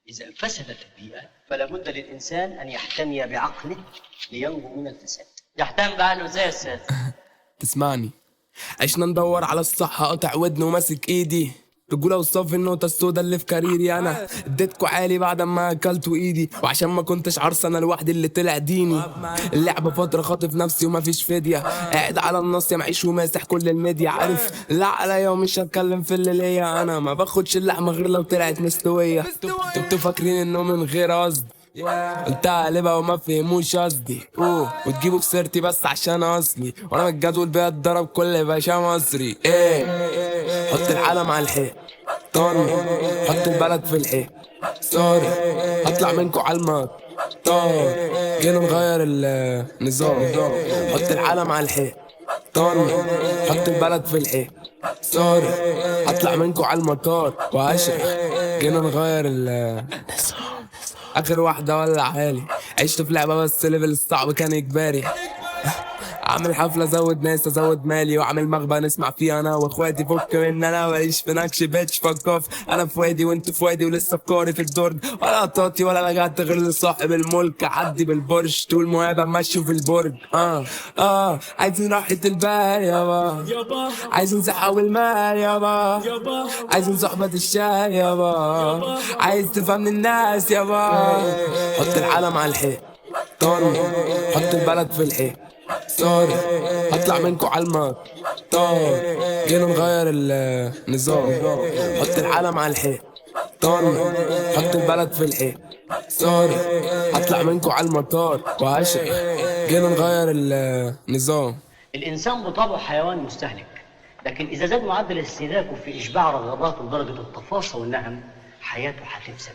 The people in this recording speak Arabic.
إذا فسدت البيئة فلا بد للإنسان أن يحتمي بعقله لينجو من الفساد. يحتمي بعقله ازاي يا أستاذ؟ تسمعني. عشنا ندور على الصح، قاطع ودن وماسك ايدي، رجولة وصف النقطة السودا اللي في كاريري. انا اديتكوا عالي بعد ما اكلتوا ايدي، وعشان ما كنتش عرس انا لوحدي اللي طلع ديني. اللعبة فترة خاطف نفسي ومفيش فدية، قاعد على النص يا معيش وماسح كل الميديا. عارف لا عليا ومش هتكلم في اللي ليا، انا ما باخدش اللحمة غير لو طلعت مستوية. انتوا فاكرين انه من غير قصد، قلتها قلبها وما فهموش قصدي. وتجيبوا بسيرتي بس عشان اصلي، وانا من الجدول بيها اتضرب كل باشا مصري. حط العلم على الحيط طاري، حط البلد في الحيط سوري، هطلع منكو على طار، جينا نغير النظام. حط العلم على الحيط طاري، حط البلد في الحيط سوري، هطلع منكو على المطار واشرح، جينا نغير اخر واحدة ولع حالي. عشت في لعبة بس ليفل الصعب كان اجباري. اعمل حفلة ازود ناس ازود مالي، واعمل مغبى نسمع فيه انا واخواتي. فك من انا ماليش في نكش بيتش فك اوف، انا في وادي وانت في وادي ولسه افكاري في الدرج. ولا قطاتي ولا لجعت غير لصاحب الملك، عدي بالبرج طول مهابة ماشي في البرج. عايزين راحة البال يابا، عايزين صحة والمال يابا، عايزين صحبة الشاي يابا، عايز تفهم الناس يابا. حط العلم على الحيط طاري، حط البلد في الحيط سوري، هطلع منكو على طار، جينا نغير النظام. حط العلم على الحيط طاري، حط البلد في الحيط سوري، هطلع منكو على المطار واشرح، جينا نغير النظام. الإنسان بطبعه حيوان مستهلك، لكن إذا زاد معدل استهلاكه في إشباع رغباته لدرجة التفاصيل والنهم حياته هتفسد.